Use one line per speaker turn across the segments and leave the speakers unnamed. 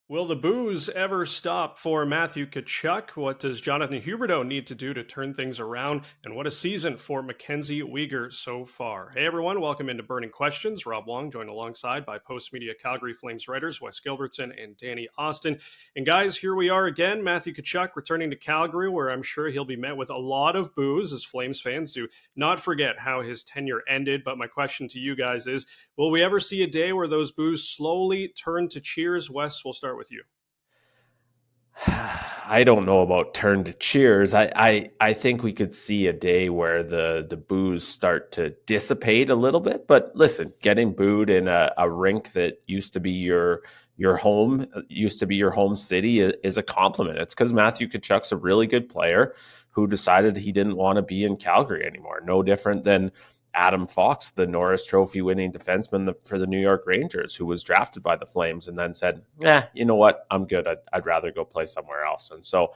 Will the booze ever stop for Matthew Tkachuk? What does Jonathan Huberdeau need to do to turn things around? And what a season for Mackenzie Weegar so far. Hey everyone, welcome into Burning Questions. Rob Wong joined alongside by Postmedia Calgary Flames writers Wes Gilbertson and Danny Austin. And guys, here we are again. Matthew Tkachuk returning to Calgary, where I'm sure he'll be met with a lot of boos, as Flames fans do not forget how his tenure ended. But my question to you guys is, will we ever see a day where those boos slowly turn to cheers? Wes, we'll start with you.
I don't know about turn to cheers. I think we could see a day where the boos start to dissipate a little bit. But listen, getting booed in a rink that used to be your home, used to be your home city is a compliment. It's because Matthew Tkachuk's a really good player who decided he didn't want to be in Calgary anymore. No different than Adam Fox, the Norris Trophy winning defenseman for the New York Rangers, who was drafted by the Flames and then said, you know what, I'm good. I'd rather go play somewhere else. And so,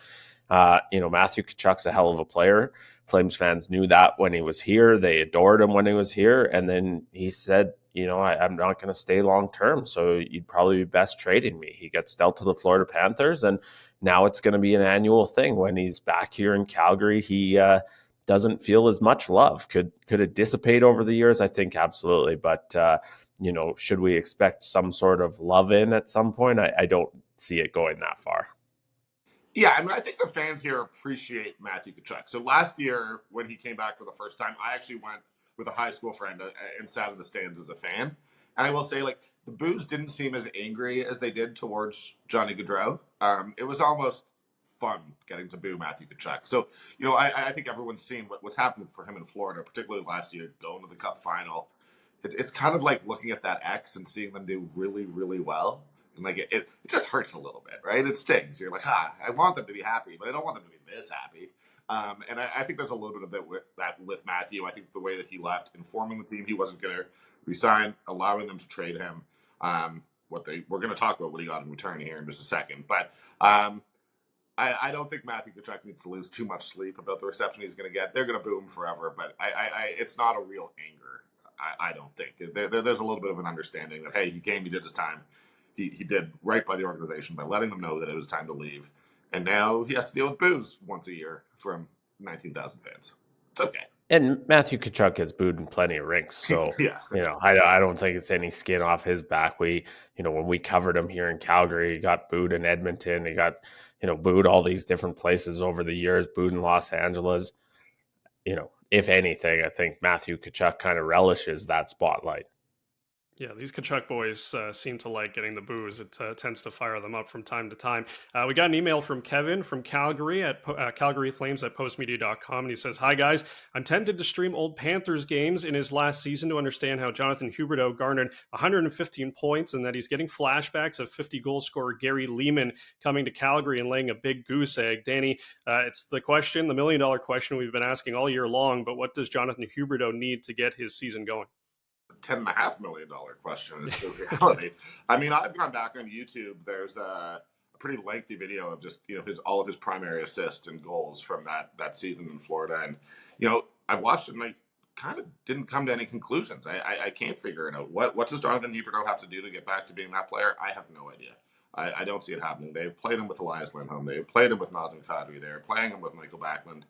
Matthew Tkachuk's a hell of a player. Flames fans knew that when he was here. They adored him when he was here. And then he said, I'm not going to stay long term, so you'd probably be best trading me. He gets dealt to the Florida Panthers, and now it's going to be an annual thing. When he's back here in Calgary, he doesn't feel as much love. Could it dissipate over the years? I think absolutely. But, should we expect some sort of love in at some point? I don't see it going that far.
Yeah, I think the fans here appreciate Matthew Tkachuk. So last year, when he came back for the first time, I actually went with a high school friend and sat in the stands as a fan. And I will say, the boos didn't seem as angry as they did towards Johnny Gaudreau. It was almost fun getting to boo Matthew Tkachuk. So, I think everyone's seen what's happened for him in Florida, particularly last year, going to the Cup final. It's kind of like looking at that X and seeing them do really, really well. And it just hurts a little bit, right? It stings. You're like, I want them to be happy, but I don't want them to be this happy. And I think there's a little bit of that with Matthew. I think the way that he left, informing the team he wasn't going to resign, allowing them to trade him. We're going to talk about what he got in return here in just a second. But I don't think Matthew Tkachuk needs to lose too much sleep about the reception he's going to get. They're going to boo him forever, but it's not a real anger. I don't think. There's a little bit of an understanding that, hey, he came, he did his time. He did right by the organization by letting them know that it was time to leave. And now he has to deal with boos once a year from 19,000 fans. It's okay.
And Matthew Tkachuk has booed in plenty of rinks. So,
yeah.
I don't think it's any skin off his back. When we covered him here in Calgary, he got booed in Edmonton. He got, booed all these different places over the years, booed in Los Angeles. If anything, I think Matthew Tkachuk kind of relishes that spotlight.
Yeah, these Tkachuk boys seem to like getting the boos. It tends to fire them up from time to time. We got an email from Kevin from Calgary at Calgary Flames at postmedia.com. And he says, "Hi, guys. I'm tempted to stream old Panthers games in his last season to understand how Jonathan Huberdeau garnered 115 points and that he's getting flashbacks of 50 goal scorer Gary Leeman coming to Calgary and laying a big goose egg." Danny, it's the $1 million question we've been asking all year long. But what does Jonathan Huberdeau need to get his season going?
$10.5 million question is the reality. I've gone back on YouTube. There's a pretty lengthy video of just all of his primary assists and goals from that season in Florida, and I watched it and I kind of didn't come to any conclusions. I can't figure it out. What does Jonathan Huberdeau have to do to get back to being that player? I have no idea. I don't see it happening. They've played him with Elias Lindholm. They've played him with Nazem Kadri. They're playing him with Michael Backlund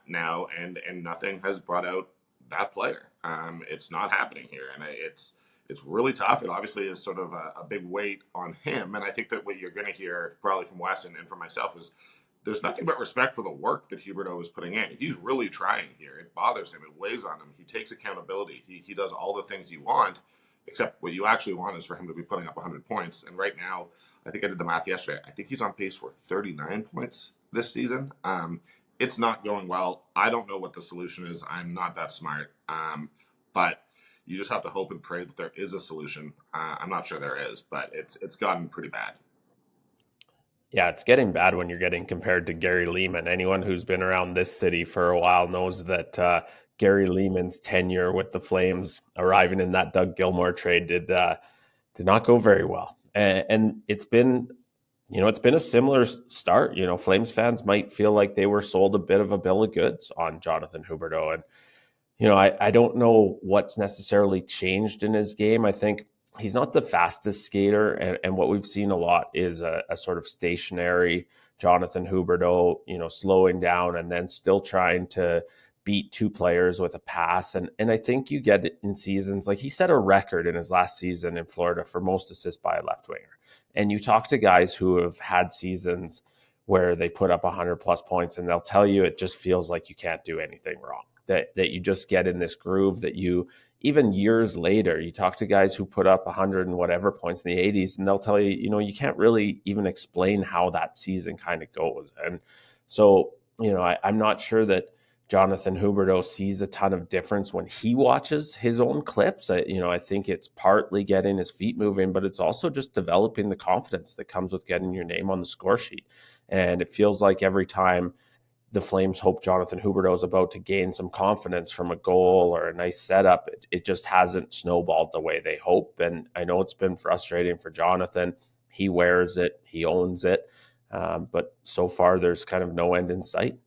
now, and nothing has brought out that player. It's not happening here, and it's really tough. It obviously is sort of a big weight on him, and I think that what you're going to hear probably from Wes and from myself is there's nothing but respect for the work that Huberdeau is putting in. He's really trying here. It bothers him. It weighs on him. He takes accountability. He does all the things you want, except what you actually want is for him to be putting up 100 points. And right now, I think I did the math yesterday. I think he's on pace for 39 points this season. It's not going well. I don't know what the solution is. I'm not that smart. But you just have to hope and pray that there is a solution. I'm not sure there is, but it's gotten pretty bad.
Yeah, it's getting bad when you're getting compared to Gary Leeman. Anyone who's been around this city for a while knows that Gary Leeman's tenure with the Flames, arriving in that Doug Gilmour trade, did not go very well. And it's been a similar start. Flames fans might feel like they were sold a bit of a bill of goods on Jonathan Huberdeau. And, I don't know what's necessarily changed in his game. I think he's not the fastest skater, and what we've seen a lot is a sort of stationary Jonathan Huberdeau, slowing down and then still trying to beat two players with a pass. And I think you get it in seasons like he set a record in his last season in Florida for most assists by a left winger. And you talk to guys who have had seasons where they put up 100 plus points, and they'll tell you it just feels like you can't do anything wrong. That you just get in this groove that you, even years later, you talk to guys who put up 100 and whatever points in the 80s, and they'll tell you, you can't really even explain how that season kind of goes. And so, I'm not sure that Jonathan Huberdeau sees a ton of difference when he watches his own clips. I think it's partly getting his feet moving, but it's also just developing the confidence that comes with getting your name on the score sheet. And it feels like every time the Flames hope Jonathan Huberdeau is about to gain some confidence from a goal or a nice setup, it just hasn't snowballed the way they hope. And I know it's been frustrating for Jonathan. He wears it, he owns it, but so far there's kind of no end in sight.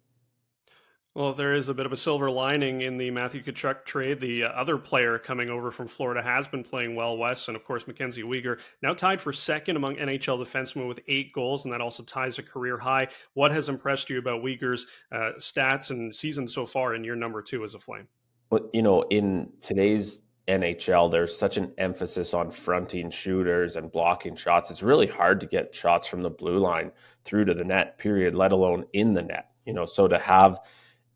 Well, there is a bit of a silver lining in the Matthew Tkachuk trade. The other player coming over from Florida has been playing well, Wes, and of course, Mackenzie Weegar, now tied for second among NHL defensemen with 8 goals, and that also ties a career high. What has impressed you about Weegar's stats and season so far in your number 2 as a Flame?
Well, in today's NHL, there's such an emphasis on fronting shooters and blocking shots. It's really hard to get shots from the blue line through to the net, period, let alone in the net. So to have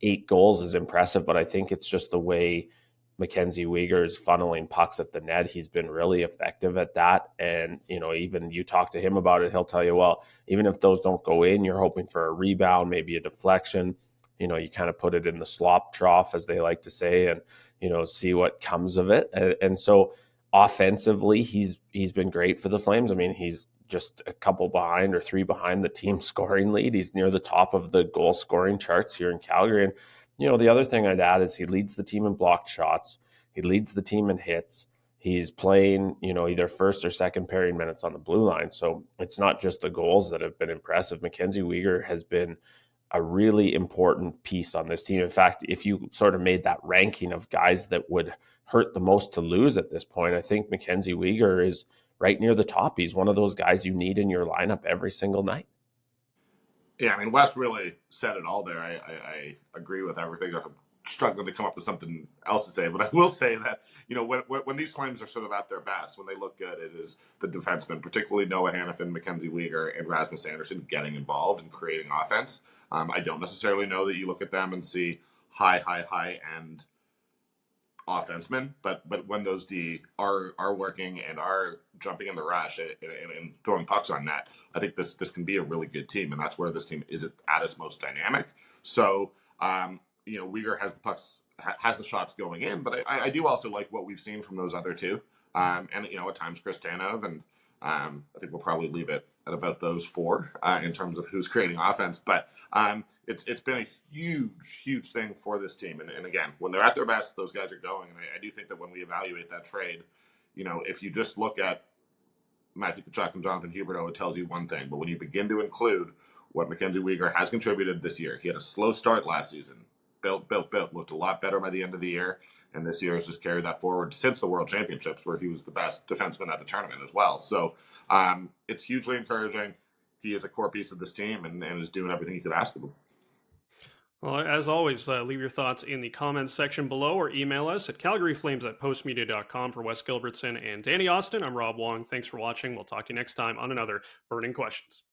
8 goals is impressive, but I think it's just the way Mackenzie Weegar is funneling pucks at the net. He's been really effective at that. And, even you talk to him about it, he'll tell you, well, even if those don't go in, you're hoping for a rebound, maybe a deflection. You kind of put it in the slop trough, as they like to say, and, see what comes of it. And so offensively, he's been great for the Flames. I mean, he's just a couple behind or 3 behind the team scoring lead. He's near the top of the goal scoring charts here in Calgary. And, the other thing I'd add is he leads the team in blocked shots. He leads the team in hits. He's playing, either first or second pairing minutes on the blue line. So it's not just the goals that have been impressive. Mackenzie Weegar has been a really important piece on this team. In fact, if you sort of made that ranking of guys that would hurt the most to lose at this point, I think Mackenzie Weegar is right near the top. He's one of those guys you need in your lineup every single night.
Yeah, I mean, Wes really said it all there. I agree with everything. I'm struggling to come up with something else to say, but I will say that, when these Flames are sort of at their best, when they look good, it is the defensemen, particularly Noah Hanifin, Mackenzie Weegar, and Rasmus Andersson getting involved and creating offense. I don't necessarily know that you look at them and see high end offensemen, but when those D are working and are jumping in the rush and throwing pucks on net, I think this can be a really good team, and that's where this team is at its most dynamic. So Weegar has the pucks, has the shots going in, but I do also like what we've seen from those other two, and at times Kristanov, and I think we'll probably leave it at about those 4 in terms of who's creating offense. But it's been a huge thing for this team. And again, when they're at their best, those guys are going. And I do think that when we evaluate that trade, if you just look at Matthew Tkachuk and Jonathan Huberdeau, it tells you one thing. But when you begin to include what Mackenzie Weegar has contributed this year, he had a slow start last season. Built, looked a lot better by the end of the year. And this year has just carried that forward since the World Championships, where he was the best defenseman at the tournament as well. So it's hugely encouraging. He is a core piece of this team and is doing everything you could ask of him.
Well, as always, leave your thoughts in the comments section below or email us at calgaryflames@postmedia.com. For Wes Gilbertson and Danny Austin, I'm Rob Wong. Thanks for watching. We'll talk to you next time on another Burning Questions.